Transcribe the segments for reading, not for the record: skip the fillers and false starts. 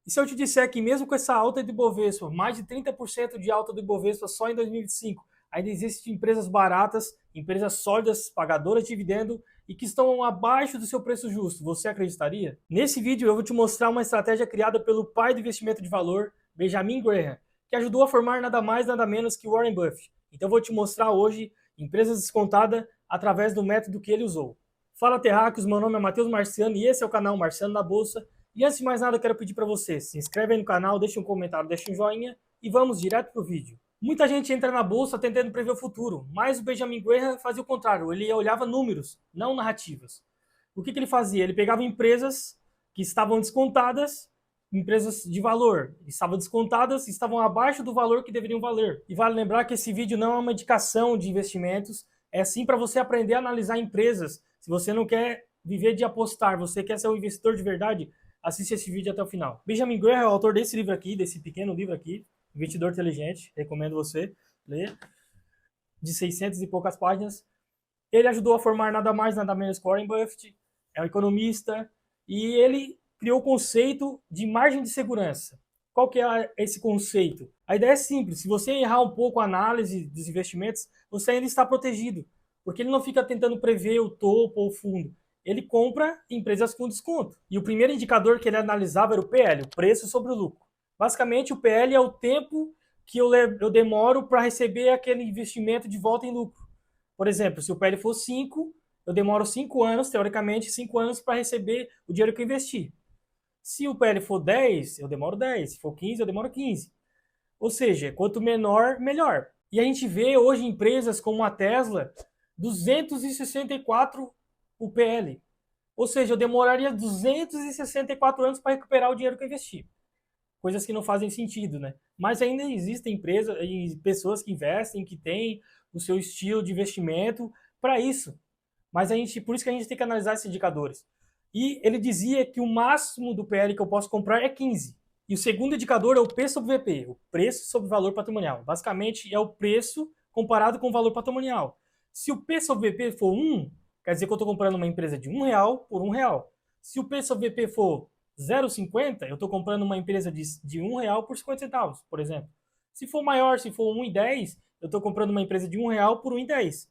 E se eu te disser que mesmo com essa alta do Ibovespa, mais de 30% de alta do Ibovespa só em 2025, ainda existem empresas baratas, empresas sólidas, pagadoras de dividendo e que estão abaixo do seu preço justo, você acreditaria? Nesse vídeo eu vou te mostrar uma estratégia criada pelo pai do investimento de valor, Benjamin Graham, que ajudou a formar nada mais nada menos que Warren Buffett. Então eu vou te mostrar hoje empresas descontadas através do método que ele usou. Fala terráqueos, meu nome é Matheus Marciano e esse é o canal Marciano na Bolsa. E antes de mais nada, eu quero pedir para você, se inscreve aí no canal, deixa um comentário, deixa um joinha e vamos direto pro vídeo. Muita gente entra na bolsa tentando prever o futuro, mas o Benjamin Graham fazia o contrário, ele olhava números, não narrativas. O que ele fazia? Ele pegava empresas que estavam descontadas, empresas de valor, estavam descontadas, estavam abaixo do valor que deveriam valer. E vale lembrar que esse vídeo não é uma indicação de investimentos, é sim para você aprender a analisar empresas. Se você não quer viver de apostar, você quer ser um investidor de verdade, assiste esse vídeo até o final. Benjamin Graham é o autor desse livro aqui, desse pequeno livro aqui, Investidor Inteligente, recomendo você ler, de 600 e poucas páginas. Ele ajudou a formar nada mais, nada menos que Warren Buffett, é um economista, e ele criou o conceito de margem de segurança. Qual que é esse conceito? A ideia é simples, se você errar um pouco a análise dos investimentos, você ainda está protegido, porque ele não fica tentando prever o topo ou o fundo. Ele compra empresas com desconto. E o primeiro indicador que ele analisava era o PL, o preço sobre o lucro. Basicamente, o PL é o tempo que eu demoro para receber aquele investimento de volta em lucro. Por exemplo, se o PL for 5, eu demoro 5 anos, teoricamente, 5 anos para receber o dinheiro que eu investi. Se o PL for 10, eu demoro 10. Se for 15, eu demoro 15. Ou seja, quanto menor, melhor. E a gente vê hoje empresas como a Tesla, 264 o PL. Ou seja, eu demoraria 264 anos para recuperar o dinheiro que eu investi. Coisas que não fazem sentido, né? Mas ainda existem empresas e pessoas que investem, que têm o seu estilo de investimento para isso. Mas por isso que a gente tem que analisar esses indicadores. E ele dizia que o máximo do PL que eu posso comprar é 15. E o segundo indicador é o P sobre VP, o preço sobre valor patrimonial. Basicamente, é o preço comparado com o valor patrimonial. Se o P sobre VP for 1, quer dizer que eu estou comprando uma empresa de R$ 1 por R$ 1. Se o P sobre VP for 0,50, eu estou comprando uma empresa de R$ 1 por 50 centavos, por exemplo. Se for maior, se for 1,10, eu estou comprando uma empresa de R$ 1 por 1,10.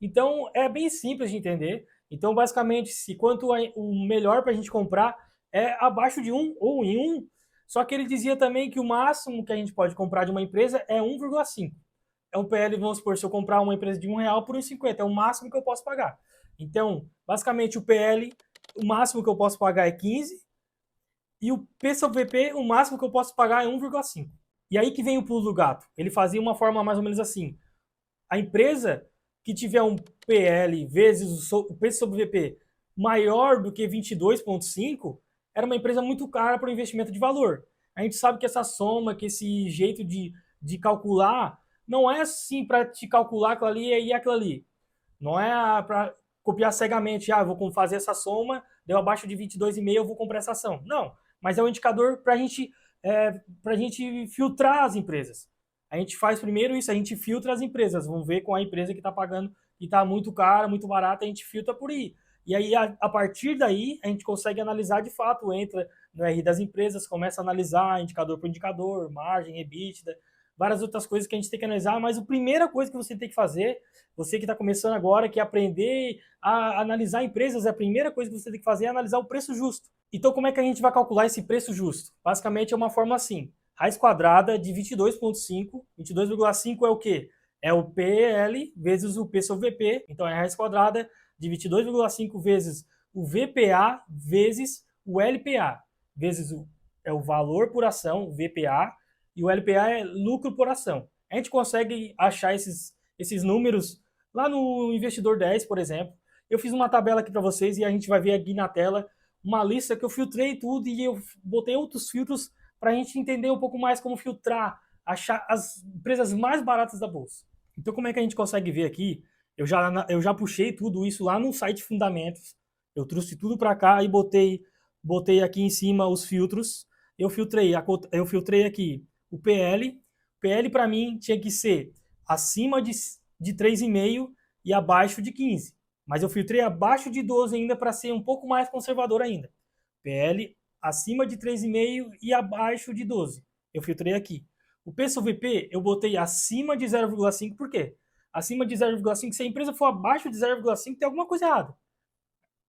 Então, é bem simples de entender. Então, basicamente, se quanto o melhor para a gente comprar é abaixo de 1 ou em 1, só que ele dizia também que o máximo que a gente pode comprar de uma empresa é 1,5. É um PL, vamos supor, se eu comprar uma empresa de R$ 1 por 1,50, é o máximo que eu posso pagar. Então, basicamente, o PL, o máximo que eu posso pagar é 15, e o P sobre VP, o máximo que eu posso pagar é 1,5. E aí que vem o pulo do gato. Ele fazia uma forma mais ou menos assim. A empresa que tiver um PL vezes o P sobre VP maior do que 22,5 era uma empresa muito cara para o investimento de valor. A gente sabe que essa soma, que esse jeito de calcular, não é assim para te calcular aquilo ali e aquilo ali. Não é para copiar cegamente, vou fazer essa soma, deu abaixo de 22,5, eu vou comprar essa ação. Não, mas é um indicador para a gente filtrar as empresas. A gente faz primeiro isso, a gente filtra as empresas. Vamos ver com a empresa que está pagando e está muito cara, muito barata, a gente filtra por aí. E aí, a partir daí, a gente consegue analisar de fato, entra no R das empresas, começa a analisar indicador por indicador, margem, EBITDA, várias outras coisas que a gente tem que analisar, mas a primeira coisa que você tem que fazer, você que está começando agora, que é aprender a analisar empresas, a primeira coisa que você tem que fazer é analisar o preço justo. Então, como é que a gente vai calcular esse preço justo? Basicamente, é uma forma assim, raiz quadrada de 22,5. 22,5 é o quê? É o PL vezes o P sobre VP. Então, é a raiz quadrada de 22,5 vezes o VPA vezes o LPA. Vezes o valor por ação, o VPA, e o LPA é lucro por ação. A gente consegue achar esses números lá no Investidor 10, por exemplo. Eu fiz uma tabela aqui para vocês e a gente vai ver aqui na tela uma lista que eu filtrei tudo e eu botei outros filtros para a gente entender um pouco mais como filtrar, achar as empresas mais baratas da bolsa. Então, como é que a gente consegue ver aqui? Eu já puxei tudo isso lá no site Fundamentos. Eu trouxe tudo para cá e botei aqui em cima os filtros. Eu filtrei aqui o PL. O PL para mim tinha que ser acima de 3,5 e abaixo de 15. Mas eu filtrei abaixo de 12 ainda para ser um pouco mais conservador ainda. PL acima de 3,5 e abaixo de 12. Eu filtrei aqui. O PSOVP eu botei acima de 0,5, por quê? Acima de 0,5, se a empresa for abaixo de 0,5, tem alguma coisa errada.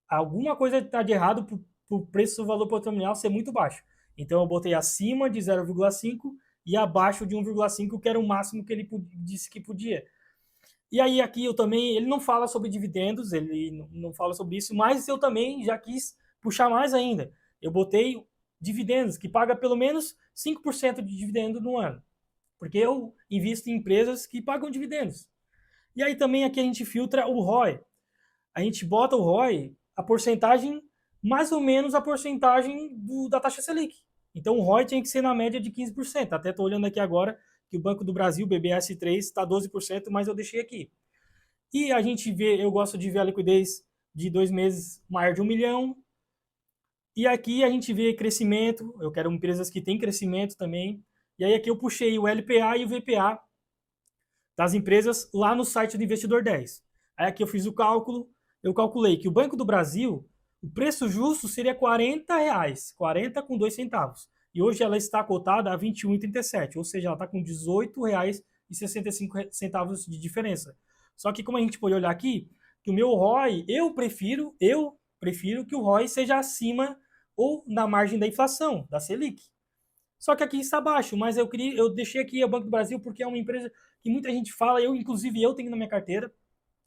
Alguma coisa está de errado para o preço do valor patrimonial ser muito baixo. Então eu botei acima de 0,5 e abaixo de 1,5, que era o máximo que ele disse que podia. E aí aqui eu também, ele não fala sobre dividendos, ele não fala sobre isso, mas eu também já quis puxar mais ainda. Eu botei dividendos, que paga pelo menos 5% de dividendo no ano. Porque eu invisto em empresas que pagam dividendos. E aí também aqui a gente filtra o ROI. A gente bota o ROI, a porcentagem, mais ou menos a porcentagem da taxa Selic. Então o ROI tem que ser na média de 15%. Até estou olhando aqui agora que o Banco do Brasil, BBS3, está 12%, mas eu deixei aqui. E a gente vê, eu gosto de ver a liquidez de 2 meses maior de 1 milhão. E aqui a gente vê crescimento, eu quero empresas que têm crescimento também. E aí aqui eu puxei o LPA e o VPA das empresas lá no site do Investidor 10. Aí aqui eu fiz o cálculo, eu calculei que o Banco do Brasil, o preço justo seria R$40, 40 com 2 centavos. E hoje ela está cotada a R$ 21,37, ou seja, ela está com R$18,65 de diferença. Só que como a gente pode olhar aqui, que o meu ROI, eu prefiro que o ROI seja acima ou na margem da inflação, da Selic. Só que aqui está baixo, mas eu deixei aqui o Banco do Brasil porque é uma empresa que muita gente fala, inclusive eu tenho na minha carteira,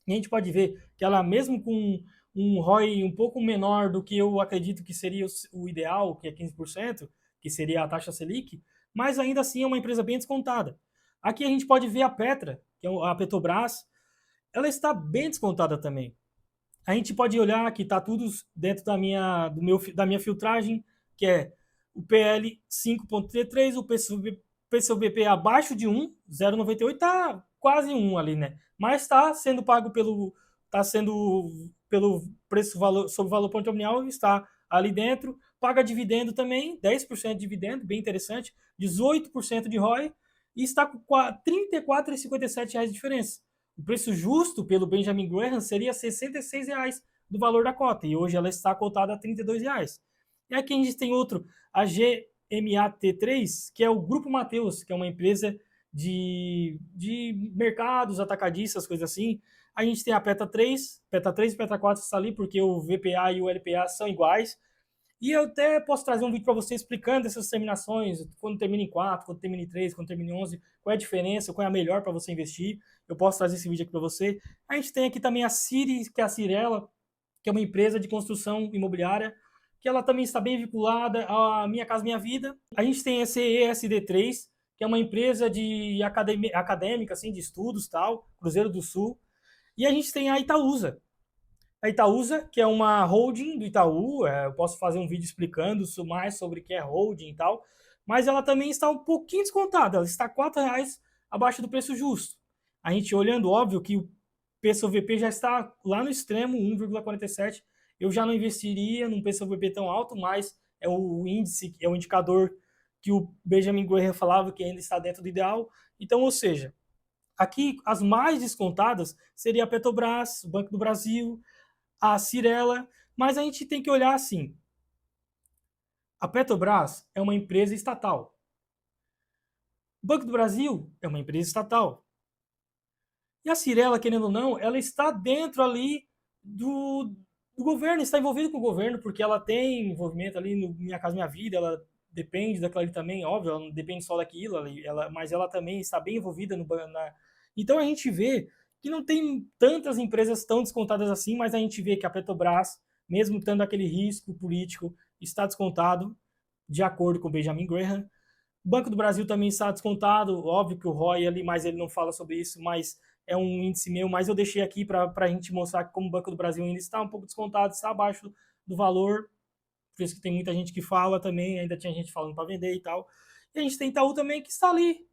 e a gente pode ver que ela, mesmo com um ROI um pouco menor do que eu acredito que seria o ideal, que é 15%, que seria a taxa Selic, mas ainda assim é uma empresa bem descontada. Aqui a gente pode ver a Petra, que é a Petrobras, ela está bem descontada também. A gente pode olhar que está tudo dentro da minha filtragem, que é o PL 5,33, o PCVP abaixo de 1, 0,98, está quase 1 ali, né? Mas está sendo pago pelo preço valor, sobre o valor patrimonial, está ali dentro. Paga dividendo também, 10% de dividendo, bem interessante, 18% de ROI, e está com R$ 34,57 de diferença. O preço justo pelo Benjamin Graham seria R$ 66 do valor da cota, e hoje ela está cotada a R$ 32. E aqui a gente tem outro, a GMAT3, que é o Grupo Mateus, que é uma empresa de mercados, atacadistas, coisas assim. A gente tem a PETA 3 e PETA 4 está ali porque o VPA e o LPA são iguais. E eu até posso trazer um vídeo para você explicando essas terminações, quando termina em 4, quando termina em 3, quando termina em 11, qual é a diferença, qual é a melhor para você investir. Eu posso trazer esse vídeo aqui para você. A gente tem aqui também a Ciri, que é a Cirela, que é uma empresa de construção imobiliária, que ela também está bem vinculada à Minha Casa Minha Vida. A gente tem esse ESD3, que é uma empresa acadêmica, assim, de estudos, tal, Cruzeiro do Sul. E a gente tem a Itaúsa. A Itaúsa, que é uma holding do Itaú, eu posso fazer um vídeo explicando mais sobre o que é holding e tal, mas ela também está um pouquinho descontada, ela está R$4 abaixo do preço justo. A gente olhando, óbvio que o PSOVP já está lá no extremo, 1,47. Eu já não investiria num PSOVP tão alto, mas é o índice, é o indicador que o Benjamin Graham falava que ainda está dentro do ideal. Então, ou seja, aqui as mais descontadas seria a Petrobras, o Banco do Brasil, a Cirela, mas a gente tem que olhar assim. A Petrobras é uma empresa estatal. O Banco do Brasil é uma empresa estatal. E a Cirela, querendo ou não, ela está dentro ali do governo, está envolvida com o governo, porque ela tem envolvimento ali no Minha Casa Minha Vida, ela depende daquilo ali também, óbvio, ela não depende só daquilo, mas ela também está bem envolvida na... Então a gente vê que não tem tantas empresas tão descontadas assim, mas a gente vê que a Petrobras, mesmo tendo aquele risco político, está descontado, de acordo com o Benjamin Graham. O Banco do Brasil também está descontado, óbvio que o ROI ali, mas ele não fala sobre isso, mas é um índice meu, mas eu deixei aqui para a gente mostrar que como o Banco do Brasil ainda está um pouco descontado, está abaixo do valor, por isso que tem muita gente que fala também, ainda tinha gente falando para vender e tal. E a gente tem Itaú também que está ali,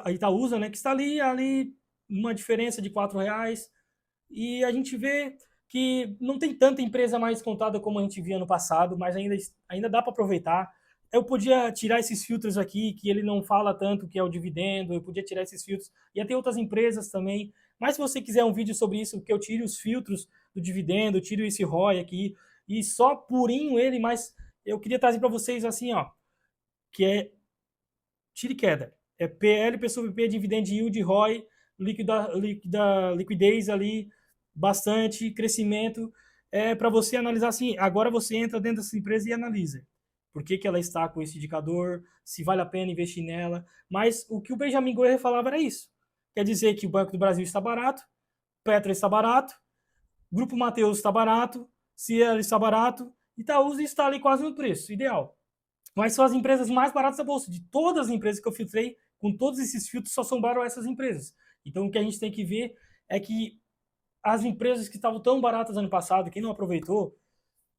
Itaúsa, né, que está ali uma diferença de R$4, e a gente vê que não tem tanta empresa mais descontada como a gente via no passado, mas ainda dá para aproveitar. Eu podia tirar esses filtros aqui, que ele não fala tanto que é o dividendo, eu podia tirar esses filtros. Ia ter outras empresas também. Mas se você quiser um vídeo sobre isso, que eu tire os filtros do dividendo, eu tiro esse ROI aqui, e só purinho ele, mas eu queria trazer para vocês assim, ó, que é tira e queda. É PL, P sobre P, dividend yield, ROI, liquidez ali, bastante, crescimento. É para você analisar assim, agora você entra dentro dessa empresa e analisa. Por que, que ela está com esse indicador, se vale a pena investir nela. Mas o que o Benjamin Goer falava era isso. Quer dizer que o Banco do Brasil está barato, Petra está barato, Grupo Mateus está barato, Cielo está barato, Itaúsa está ali quase no preço, ideal. Mas são as empresas mais baratas da bolsa. De todas as empresas que eu filtrei, com todos esses filtros, só sobraram essas empresas. Então o que a gente tem que ver é que as empresas que estavam tão baratas ano passado, quem não aproveitou,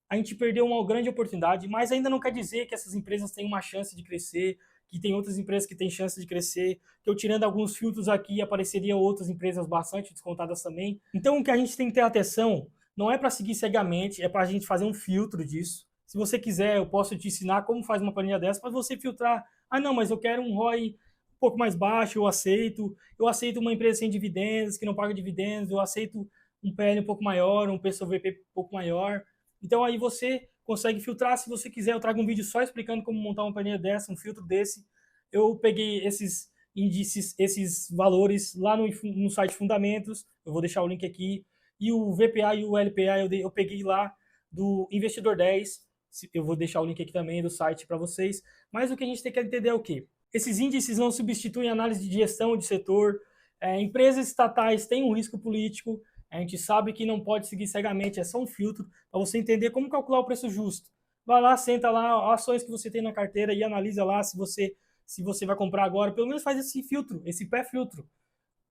a gente perdeu uma grande oportunidade, mas ainda não quer dizer que essas empresas têm uma chance de crescer, que tem outras empresas que têm chance de crescer, que eu tirando alguns filtros aqui, apareceriam outras empresas bastante descontadas também. Então o que a gente tem que ter atenção não é para seguir cegamente, é para a gente fazer um filtro disso. Se você quiser, eu posso te ensinar como faz uma planilha dessa para você filtrar. Ah, não, mas eu quero um ROI um pouco mais baixo, eu aceito. Eu aceito uma empresa sem dividendos, que não paga dividendos, eu aceito um PL um pouco maior, um PSOVP um pouco maior. Então aí você consegue filtrar. Se você quiser, eu trago um vídeo só explicando como montar uma planilha dessa, um filtro desse. Eu peguei esses índices, esses valores lá no site Fundamentos. Eu vou deixar o link aqui. E o VPA e o LPA eu peguei lá do Investidor 10. Eu vou deixar o link aqui também do site para vocês. Mas o que a gente tem que entender é o quê? Esses índices não substituem análise de gestão de setor. Empresas estatais têm um risco político. A gente sabe que não pode seguir cegamente, é só um filtro para você entender como calcular o preço justo. Vai lá, senta lá, ações que você tem na carteira e analisa lá se você vai comprar agora. Pelo menos faz esse filtro, esse pré-filtro.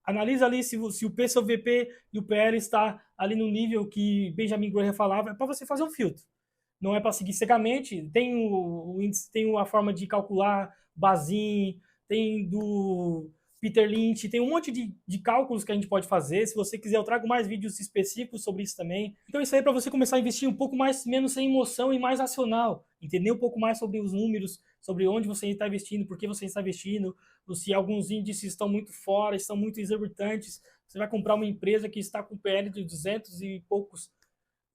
Analisa ali se o P sobre VP e o PL está ali no nível que Benjamin Graham falava, é para você fazer um filtro. Não é para seguir cegamente. Tem o índice, tem a forma de calcular Bazin, tem do Peter Lynch, tem um monte de cálculos que a gente pode fazer. Se você quiser, eu trago mais vídeos específicos sobre isso também. Então isso aí é para você começar a investir um pouco mais, menos sem emoção e mais racional. Entender um pouco mais sobre os números, sobre onde você está investindo, por que você está investindo, se alguns índices estão muito fora, estão muito exorbitantes. Você vai comprar uma empresa que está com PL de 200 e poucos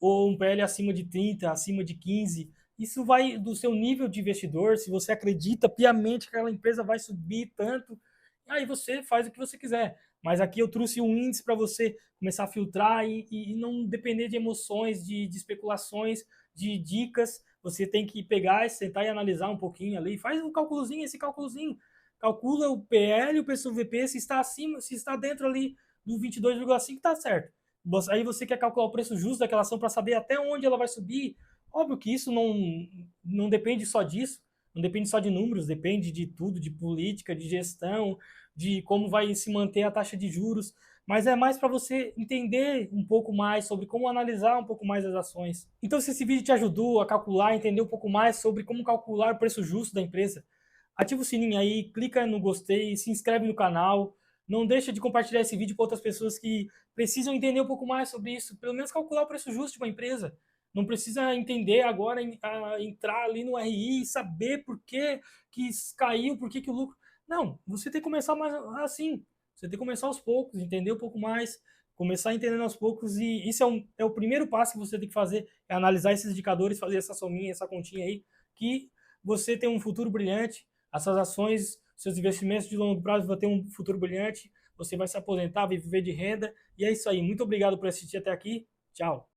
ou um PL acima de 30, acima de 15. Isso vai do seu nível de investidor, se você acredita piamente que aquela empresa vai subir tanto, aí você faz o que você quiser. Mas aqui eu trouxe um índice para você começar a filtrar e não depender de emoções, de especulações, de dicas. Você tem que pegar, sentar e analisar um pouquinho ali. Faz um cálculozinho, esse cálculozinho. Calcula o PL, o PSUVP, se está acima, se está dentro ali do 22,5, está certo. Aí você quer calcular o preço justo daquela ação para saber até onde ela vai subir. Óbvio que isso não depende só disso, não depende só de números, depende de tudo, de política, de gestão, de como vai se manter a taxa de juros. Mas é mais para você entender um pouco mais sobre como analisar um pouco mais as ações. Então, se esse vídeo te ajudou a calcular, entender um pouco mais sobre como calcular o preço justo da empresa, ativa o sininho aí, clica no gostei, se inscreve no canal. Não deixa de compartilhar esse vídeo com outras pessoas que precisam entender um pouco mais sobre isso, pelo menos calcular o preço justo de uma empresa. Não precisa entender agora, entrar ali no RI e saber por que caiu, por que o lucro. Não, você tem que começar mais assim. Você tem que começar aos poucos, entender um pouco mais, começar entendendo aos poucos. E isso é o primeiro passo que você tem que fazer, é analisar esses indicadores, fazer essa sominha, essa continha aí, que você tem um futuro brilhante. Essas ações, seus investimentos de longo prazo vão ter um futuro brilhante. Você vai se aposentar, vai viver de renda. E é isso aí. Muito obrigado por assistir até aqui. Tchau.